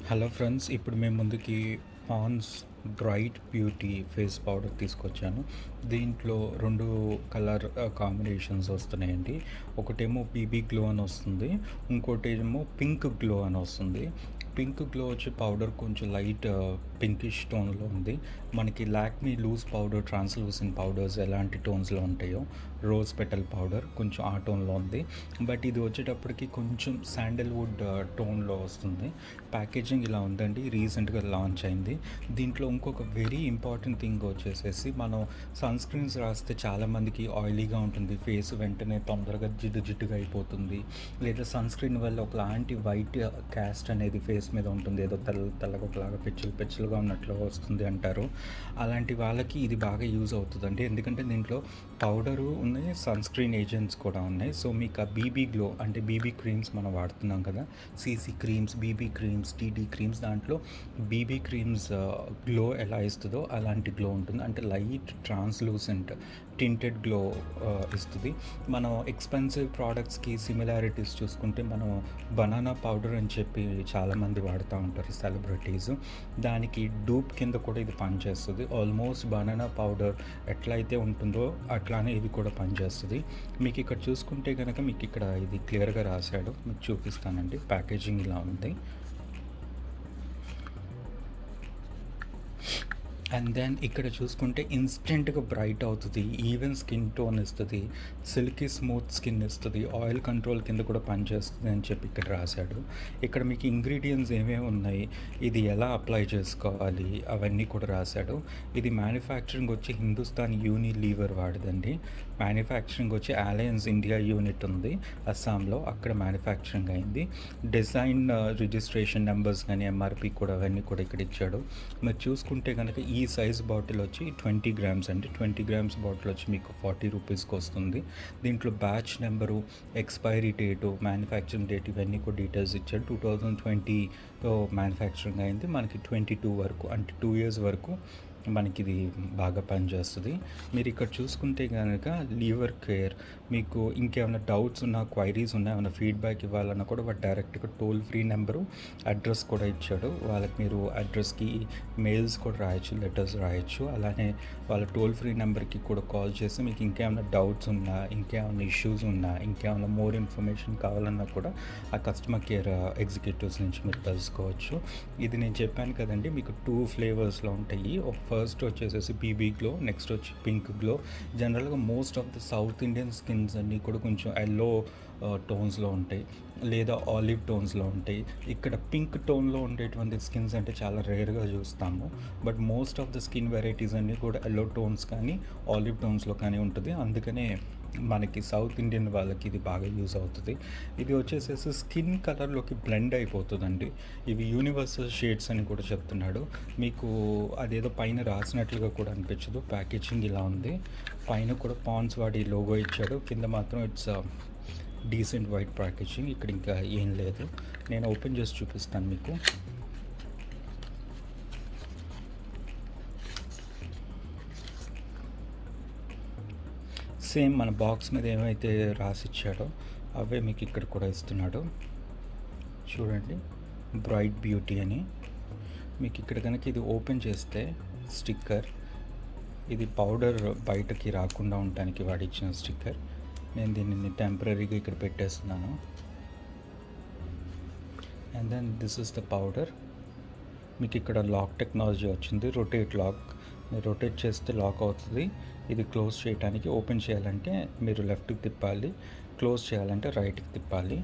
Hello friends, ఇప్పుడు మేము ముందుకి Pond's bright beauty face powder తీసుకొచ్చాను. దీంట్లో రెండు కలర్ కాంబినేషన్స్ వస్తున్నాయండి. ఒకటేమో బీబీ గ్లో అని వస్తుంది, ఇంకోటేమో పింక్ గ్లో అని వస్తుంది. పింక్ గ్లో వచ్చి పౌడర్ కొంచెం లైట్ పింకిష్ టోన్లో ఉంది. మనకి Lakme loose powder, translucent powders ఎలాంటి టోన్స్లో ఉంటాయో, రోజ్ పెటల్ పౌడర్ కొంచెం ఆ టోన్లో ఉంది. బట్ ఇది వచ్చేటప్పటికి కొంచెం శాండల్వుడ్ టోన్లో వస్తుంది. ప్యాకేజింగ్ ఇలా ఉందండి, రీసెంట్గా లాంచ్ అయింది. దీంట్లో ఇంకొక వెరీ ఇంపార్టెంట్ థింగ్ వచ్చేసేసి, మనం సన్ స్క్రీన్స్ రాస్తే చాలామందికి ఆయిలీగా ఉంటుంది, ఫేస్ వెంటనే తొందరగా జిడ్డుగా అయిపోతుంది, లేదా సన్ స్క్రీన్ వల్ల ఒకలాంటి వైట్ క్యాస్ట్ అనేది ఫేస్ మీద ఉంటుంది, ఏదో తెల్లగా ఒకలాగా పెచ్చులుగా ఉన్నట్లు వస్తుంది అంటారు. అలాంటి వాళ్ళకి ఇది బాగా యూజ్ అవుతుందండి, ఎందుకంటే దీంట్లో పౌడరు ఉన్నాయి, సన్ స్క్రీన్ ఏజెంట్స్ కూడా ఉన్నాయి. సో మీకు ఆ బీబీ గ్లో అంటే బీబీ క్రీమ్స్ మనం వాడుతున్నాం కదా, CC creams, BB creams, TT creams, దాంట్లో బీబీ క్రీమ్స్ గ్లో ఎలా ఇస్తుందో అలాంటి గ్లో ఉంటుంది. అంటే లైట్ ట్రాన్స్లూసెంట్ టింటెడ్ గ్లో ఇస్తుంది. మనం ఎక్స్పెన్సివ్ ప్రోడక్ట్స్కి సిమిలారిటీస్ చూసుకుంటే, మనం బనానా పౌడర్ అని చెప్పి చాలామంది వాడుతూ ఉంటారు సెలబ్రిటీస్, దానికి డూప్ కింద కూడా ఇది పనిచేస్తుంది. ఆల్మోస్ట్ బనానా పౌడర్ ఎట్లయితే ఉంటుందో అట్లానే ఇది కూడా పనిచేస్తుంది. మీకు ఇక్కడ చూసుకుంటే కనుక మీకు ఇక్కడ ఇది క్లియర్గా రాశాడు, మీకు చూపిస్తానండి. ప్యాకేజింగ్ ఇలా ఉంది. అండ్ దెన్ ఇక్కడ చూసుకుంటే ఇన్స్టెంట్గా బ్రైట్ అవుతుంది, ఈవెన్ స్కిన్ టోన్ ఇస్తుంది, సిల్కీ స్మూత్ స్కిన్ ఇస్తుంది, ఆయిల్ కంట్రోల్ కింద కూడా పనిచేస్తుంది అని చెప్పి ఇక్కడ రాశాడు. ఇక్కడ మీకు ఇంగ్రీడియంట్స్ ఏమేమి ఉన్నాయి, ఇది ఎలా అప్లై చేసుకోవాలి అవన్నీ కూడా రాశాడు. ఇది మ్యానుఫ్యాక్చరింగ్ వచ్చి హిందుస్థాన్ యూనిలీవర్ వాడిదండి. మ్యానుఫ్యాక్చరింగ్ వచ్చి అలయన్స్ ఇండియా యూనిట్ ఉంది అస్సాంలో, అక్కడ మ్యానుఫ్యాక్చరింగ్ అయింది. డిజైన్ రిజిస్ట్రేషన్ నెంబర్స్ కానీ ఎంఆర్పి కూడా అవన్నీ కూడా ఇక్కడ ఇచ్చాడు. మీరు చూసుకుంటే కనుక ఈ సైజ్ బాటిల్ వచ్చి 20 గ్రామ్స్ అండి. 20 గ్రామ్స్ బాటిల్ వచ్చి మీకు 40 రూపీస్కి వస్తుంది. దీంట్లో batch number, expiry date, manufacturing date ఇవన్నీ కూడా డీటెయిల్స్ ఇచ్చాడు. 2020 మ్యానుఫ్యాక్చరింగ్ అయింది, మనకి 22 వరకు అంటే 2 years వరకు మనకి ఇది బాగా పనిచేస్తుంది. మీరు ఇక్కడ చూసుకుంటే కనుక లీవర్ కేర్, మీకు ఇంకేమైనా డౌట్స్ ఉన్నా, క్వైరీస్ ఉన్నా, ఏమైనా ఫీడ్బ్యాక్ ఇవ్వాలన్నా కూడా వాడు డైరెక్ట్గా టోల్ ఫ్రీ నెంబరు, అడ్రస్ కూడా ఇచ్చాడు. వాళ్ళకి మీరు అడ్రస్కి మెయిల్స్ కూడా రాయొచ్చు, లెటర్స్ రాయొచ్చు. అలానే వాళ్ళ టోల్ ఫ్రీ నెంబర్కి కూడా కాల్ చేసి మీకు ఇంకేమైనా డౌట్స్ ఉన్నా, ఇంకేమైనా ఇష్యూస్ ఉన్నా, ఇంకేమైనా మోర్ ఇన్ఫర్మేషన్ కావాలన్నా కూడా ఆ కస్టమర్ కేర్ ఎగ్జిక్యూటివ్స్ నుంచి మీరు తెలుసుకోవచ్చు. ఇది నేను చెప్పాను కదండి, మీకు 2 ఫ్లేవర్స్లో ఉంటాయి. ఫస్ట్ వచ్చేసేసి బీబీ గ్లో, నెక్స్ట్ వచ్చి పింక్ గ్లో. జనరల్గా most of the south Indian skins అన్నీ కూడా కొంచెం ఎల్లో టోన్స్లో ఉంటాయి, లేదా ఆలివ్ టోన్స్లో ఉంటాయి. ఇక్కడ పింక్ టోన్లో ఉండేటువంటి స్కిన్స్ అంటే చాలా రేర్గా చూస్తాము. But most of the skin varieties అన్నీ కూడా ఎల్లో టోన్స్ కానీ ఆలివ్ టోన్స్లో కానీ ఉంటుంది. అందుకనే మనకి సౌత్ ఇండియన్ వాళ్ళకి ఇది బాగా యూజ్ అవుతుంది. ఇది వచ్చేసేసి స్కిన్ కలర్లోకి బ్లెండ్ అయిపోతుందండి. ఇవి యూనివర్సల్ షేడ్స్ అని కూడా చెప్తున్నాడు. మీకు అదేదో పైన రాసినట్లుగా కూడా అనిపించదు. ప్యాకేజింగ్ ఇలా ఉంది, పైన కూడా పాండ్స్ వాడి లోగో ఇచ్చాడు, కింద మాత్రం ఇట్స్ డీసెంట్ వైట్ ప్యాకేజింగ్. ఇక్కడ ఇంకా ఏం లేదు, నేను ఓపెన్ చేసి చూపిస్తాను మీకు. సేమ్ మన బాక్స్ మీద ఏమైతే రాసిచ్చాడో అవే మీకు ఇక్కడ కూడా ఇస్తున్నాడు. చూడండి, బ్రైట్ బ్యూటీ అని. మీకు ఇక్కడ కనుక ఇది ఓపెన్ చేస్తే స్టిక్కర్, ఇది పౌడర్ బయటకి రాకుండా ఉండటానికి వాడిచ్చిన స్టిక్కర్. నేను దీనిని టెంపరీగా ఇక్కడ పెట్టేస్తున్నాను. And then this is the powder. మీకు ఇక్కడ లాక్ టెక్నాలజీ వచ్చింది, రొటేట్ లాక్. మీరు రొటేట్ చేస్తే లాక్ అవుతుంది. ఇది క్లోజ్ చేయడానికి, ఓపెన్ చేయాలంటే మీరు లెఫ్ట్కి తిప్పాలి, క్లోజ్ చేయాలంటే రైట్కి తిప్పాలి.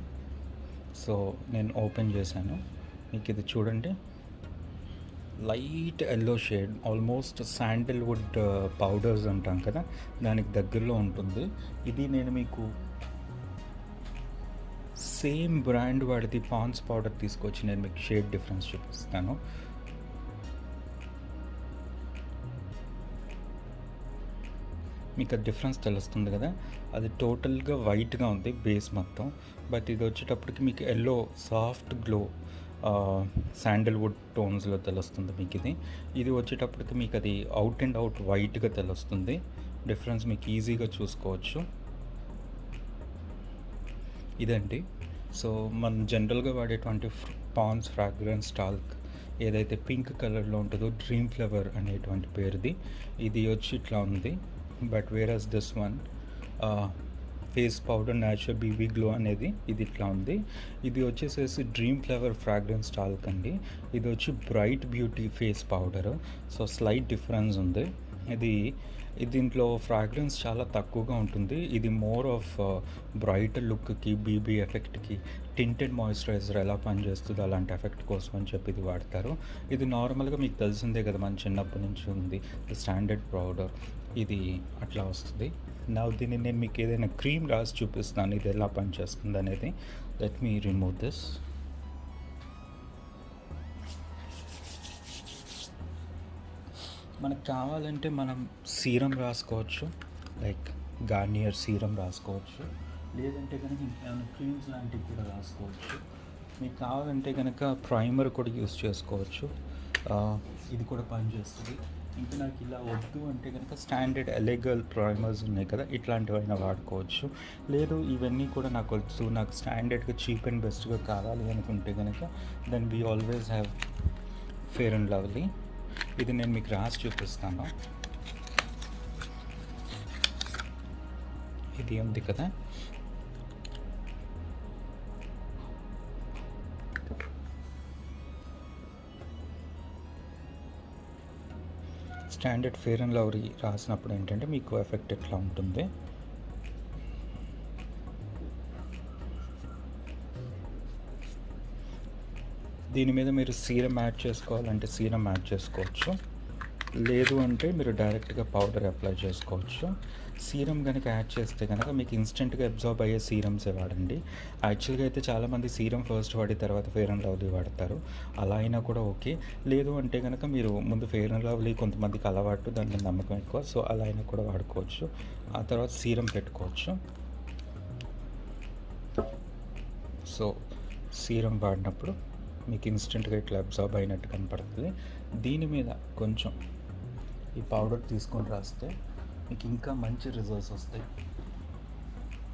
సో నేను ఓపెన్ చేశాను, మీకు ఇది చూడండి, light yellow shade, almost sandalwood powders అంటాం కదా, దానికి దగ్గరలో ఉంటుంది. ఇది నేను మీకు సేమ్ బ్రాండ్ వాడిది పాండ్స్ పౌడర్ తీసుకొచ్చి నేను మీకు షేడ్ డిఫరెన్స్ చూపిస్తాను. మీకు ఆ డిఫరెన్స్ తెలుస్తుంది కదా, అది టోటల్గా వైట్గా ఉంది బేస్ మొత్తం. బట్ ఇది వచ్చేటప్పటికి మీకు ఎల్లో సాఫ్ట్ గ్లో శాండల్వుడ్ టోన్స్లో తెలుస్తుంది మీకు. ఇది వచ్చేటప్పటికి మీకు అది అవుట్ అండ్ అవుట్ వైట్గా తెలుస్తుంది. డిఫరెన్స్ మీకు ఈజీగా చూసుకోవచ్చు. ఇదండి. సో మనం జనరల్గా వాడేటువంటి పాన్స్ ఫ్రాగ్రెన్స్ టాల్క్ ఏదైతే పింక్ కలర్లో ఉంటుందో డ్రీమ్ ఫ్లవర్ అనేటువంటి పేరుది. ఇది వచ్చి ఇట్లా ఉంది. But versus this one face powder natural BB glow అనేది ఇది ఇట్లా ఉంది. ఇది వచ్చేసేసి డ్రీమ్ ఫ్లవర్ ఫ్రాగ్రెన్స్ టాల్క్ అండి. ఇది వచ్చి bright beauty face powder. So slight difference ఉంది. ఇది దీంట్లో ఫ్రాగ్రెన్స్ చాలా తక్కువగా ఉంటుంది. ఇది మోర్ ఆఫ్ బ్రైట్ లుక్కి, బీబీ ఎఫెక్ట్కి, టింటెడ్ మాయిశ్చరైజర్ ఎలా పనిచేస్తుందో అలాంటి ఎఫెక్ట్ కోసం అని చెప్పి ఇది వాడతారు. ఇది నార్మల్గా మీకు తెలిసిందే కదా, మన చిన్నప్పటి నుంచి ఉంది స్టాండర్డ్ పౌడర్. ఇది అట్లా వస్తుంది. నా దీన్ని నేను మీకు ఏదైనా క్రీమ్ రాసి చూపిస్తాను ఇది ఎలా పనిచేస్తుంది అనేది. Let me remove this. మనకు కావాలంటే మనం సీరం రాసుకోవచ్చు, లైక్ గార్నియర్ సీరం రాసుకోవచ్చు. లేదంటే కనుక ఇంకేమైనా క్రీమ్స్ లాంటివి కూడా రాసుకోవచ్చు. మీకు కావాలంటే కనుక ప్రైమర్ కూడా యూస్ చేసుకోవచ్చు. ఇది కూడా పనిచేస్తుంది. ఇంకా నాకు ఇలా వద్దు అంటే కనుక స్టాండర్డ్ ఎలెగల్ ప్రైమర్స్ ఉన్నాయి కదా, ఇట్లాంటివైనా వాడుకోవచ్చు. లేదు ఇవన్నీ కూడా నాకు వద్దు, నాకు స్టాండర్డ్గా చీప్ అండ్ బెస్ట్గా కావాలి అనుకుంటే కనుక then we always have Fair and Lovely. ఇది నేను మీకు రాసి చూపిస్తాను. ఇది ఉంది కదా, స్టాండర్డ్ ఫెయిర్ అండ్ లవ్లీ రాసినప్పుడు ఏంటంటే మీకు ఎఫెక్ట్ ఎట్లా ఉంటుంది. దీని మీద మీరు సీరం యాడ్ చేసుకోవాలంటే సీరం యాడ్ చేసుకోవచ్చు. లేదు అంటే మీరు డైరెక్ట్గా పౌడర్ అప్లై చేసుకోవచ్చు. సీరం కనుక యాడ్ చేస్తే కనుక మీకు ఇన్స్టెంట్గా అబ్జార్బ్ అయ్యే సీరమ్సే వాడండి. యాక్చువల్గా అయితే చాలామంది సీరం ఫస్ట్ వాడి తర్వాత ఫెయిర్ అండ్ లవ్లీ వాడతారు. అలా అయినా కూడా ఓకే. లేదు అంటే కనుక మీరు ముందు ఫెయిర్ అండ్ లవ్లీ కొంతమందికి అలవాటు, దాని మీద నమ్మకం ఎక్కువ, సో అలా అయినా కూడా వాడుకోవచ్చు. ఆ తర్వాత సీరం పెట్టుకోవచ్చు. సో సీరం వాడినప్పుడు మీకు ఇన్స్టెంట్గా ఇట్లా అబ్జార్బ్ అయినట్టు కనపడుతుంది. దీని మీద కొంచెం ఈ పౌడర్ తీసుకొని రాస్తే మీకు ఇంకా మంచి రిజల్ట్స్ వస్తాయి.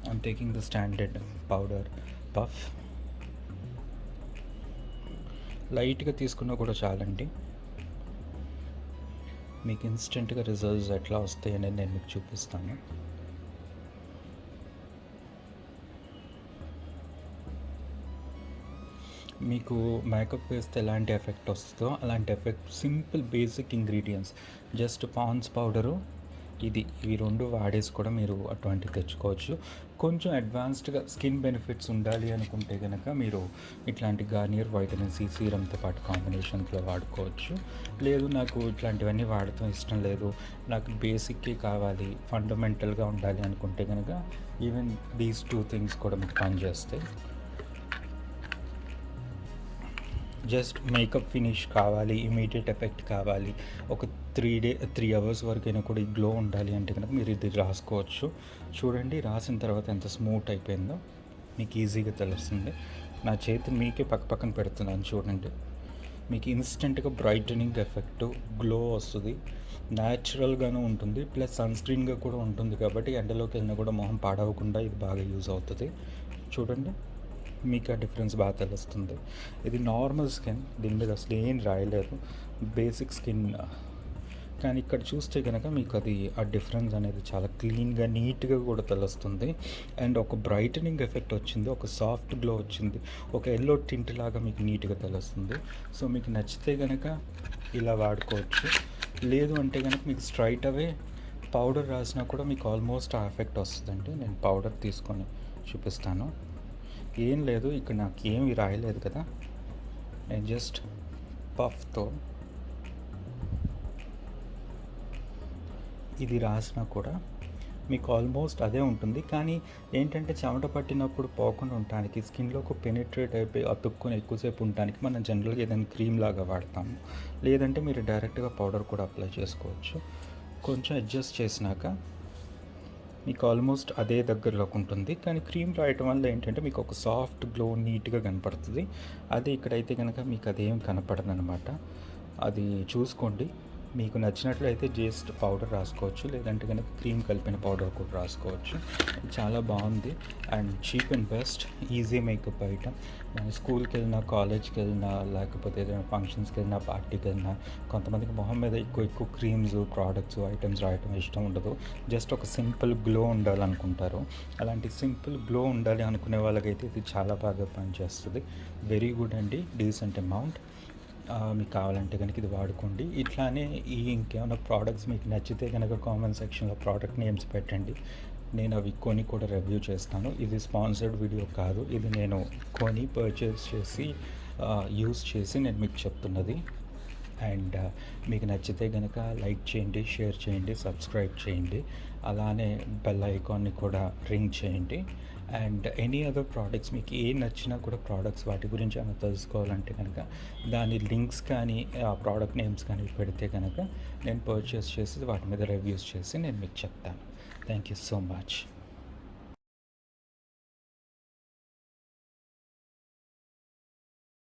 I'm taking the standard powder puff. లైట్గా తీసుకున్నా కూడా చాలండి. మీకు ఇన్స్టెంట్గా రిజల్ట్స్ ఎట్లా వస్తాయి అనేది నేను మీకు చూపిస్తాను. మీకు మేకప్ వేస్తే ఎలాంటి ఎఫెక్ట్ వస్తుందో అలాంటి effect simple basic ingredients, just Pond's powder ఇవి రెండు వాడేసి కూడా మీరు అటువంటి తెచ్చుకోవచ్చు. కొంచెం అడ్వాన్స్డ్గా స్కిన్ బెనిఫిట్స్ ఉండాలి అనుకుంటే కనుక మీరు ఇట్లాంటి గార్నియర్ వైటమిన్ సి సీరంతో పాటు కాంబినేషన్స్లో వాడుకోవచ్చు. లేదు నాకు ఇట్లాంటివన్నీ వాడటం ఇష్టం లేదు, నాకు బేసిక్కి కావాలి, ఫండమెంటల్గా ఉండాలి అనుకుంటే కనుక ఈవెన్ దీస్ 2 థింగ్స్ కూడా మీకు పనిచేస్తాయి. జస్ట్ మేకప్ ఫినిష్ కావాలి, ఇమీడియట్ ఎఫెక్ట్ కావాలి, ఒక 3 అవర్స్ వరకైనా కూడా ఈ గ్లో ఉండాలి అంటే కనుక మీరు ఇది రాసుకోవచ్చు. చూడండి రాసిన తర్వాత ఎంత స్మూత్ అయిపోయిందో మీకు ఈజీగా తెలుస్తుంది. నా చేతి మీకే పక్కన పెడుతున్నాను చూడండి. మీకు ఇన్స్టెంట్గా బ్రైటనింగ్ ఎఫెక్ట్, గ్లో వస్తుంది, న్యాచురల్గానే ఉంటుంది, ప్లస్ సన్ స్క్రీన్గా కూడా ఉంటుంది. కాబట్టి ఎండలోకి వెళ్ళినా కూడా మొహం పాడవకుండా ఇది బాగా యూజ్ అవుతుంది. చూడండి మీకు ఆ డిఫరెన్స్ బాగా తెలుస్తుంది. ఇది నార్మల్ స్కిన్, దీని మీద అసలు ఏం రాయలేదు, బేసిక్ స్కిన్. కానీ ఇక్కడ చూస్తే కనుక మీకు అది ఆ డిఫరెన్స్ అనేది చాలా క్లీన్గా నీట్గా కూడా తెలుస్తుంది. అండ్ ఒక బ్రైటనింగ్ ఎఫెక్ట్ వచ్చింది, ఒక సాఫ్ట్ గ్లో వచ్చింది, ఒక ఎల్లో టింట్ లాగా మీకు నీట్గా తెలుస్తుంది. సో మీకు నచ్చితే కనుక ఇలా వాడుకోవచ్చు. లేదు అంటే కనుక మీకు స్ట్రైట్ అవే పౌడర్ రాసినా కూడా మీకు ఆల్మోస్ట్ ఆ ఎఫెక్ట్ వస్తుందండి. నేను పౌడర్ తీసుకొని చూపిస్తాను. ఏం లేదు, ఇక్కడ నాకు ఏమి రాయలేదు కదా, నేను జస్ట్ పఫ్తో ఇది రాసినా కూడా మీకు ఆల్మోస్ట్ అదే ఉంటుంది. కానీ ఏంటంటే చెమట పట్టినప్పుడు పోకుండా ఉండటానికి, స్కిన్లోకి పెనిట్రేట్ అయిపోయి అతుక్కుని ఎక్కువసేపు ఉండటానికి మనం జనరల్గా ఏదైనా క్రీమ్ లాగా వాడతాము. లేదంటే మీరు డైరెక్ట్గా పౌడర్ కూడా అప్లై చేసుకోవచ్చు. కొంచెం అడ్జస్ట్ చేసినాక మీకు ఆల్మోస్ట్ అదే దగ్గరలోకి ఉంటుంది. కానీ క్రీమ్ రాయటం వల్ల ఏంటంటే మీకు ఒక సాఫ్ట్ గ్లో నీట్గా కనపడుతుంది. అదే ఇక్కడైతే కనుక మీకు అదేం కనపడదు అనమాట. అది చూసుకోండి. మీకు నచ్చినట్లయితే జస్ట్ పౌడర్ రాసుకోవచ్చు, లేదంటే కనుక క్రీమ్ కలిపిన పౌడర్ కూడా రాసుకోవచ్చు. చాలా బాగుంది and cheap and best easy makeup item. స్కూల్కి వెళ్ళినా, కాలేజ్కి వెళ్ళినా, లేకపోతే ఏదైనా ఫంక్షన్స్కి వెళ్ళినా, పార్టీకి వెళ్ళినా, కొంతమందికి మొహం మీద ఎక్కువ క్రీమ్స్, ప్రోడక్ట్స్, ఐటమ్స్ రాయటం ఇష్టం ఉండదు. జస్ట్ ఒక సింపుల్ గ్లో ఉండాలనుకుంటారు. అలాంటి సింపుల్ గ్లో ఉండాలి అనుకునే వాళ్ళకైతే ఇది చాలా బాగా పనిచేస్తుంది. వెరీ గుడ్ అండి, డీసెంట్ అమౌంట్. మీకు కావాలంటే కనుక ఇది వాడుకోండి. ఇట్లానే ఇంకేమైనా ప్రోడక్ట్స్ మీకు నచ్చితే కనుక కామెంట్ సెక్షన్లో ప్రోడక్ట్ నేమ్స్ పెట్టండి, నేను అవి కొని కూడా రివ్యూ చేస్తాను. ఇది స్పాన్సర్డ్ వీడియో కాదు, ఇది నేను కొని పర్చేస్ చేసి యూస్ చేసి నేను మీకు చెప్తున్నది. అండ్ మీకు నచ్చితే కనుక లైక్ చేయండి, షేర్ చేయండి, సబ్స్క్రైబ్ చేయండి. అలానే బెల్ ఐకాన్ని కూడా రింగ్ చేయండి. అండ్ ఎనీ అదర్ ప్రోడక్ట్స్ మీకు ఏ నచ్చినా కూడా ప్రోడక్ట్స్ వాటి గురించి ఏమైనా తెలుసుకోవాలంటే కనుక దాని లింక్స్ కానీ ఆ ప్రోడక్ట్ నేమ్స్ కానీ పెడితే కనుక నేను పర్చేస్ చేసి వాటి మీద రివ్యూస్ చేసి నేను మీకు చెప్తాను. Thank you so much.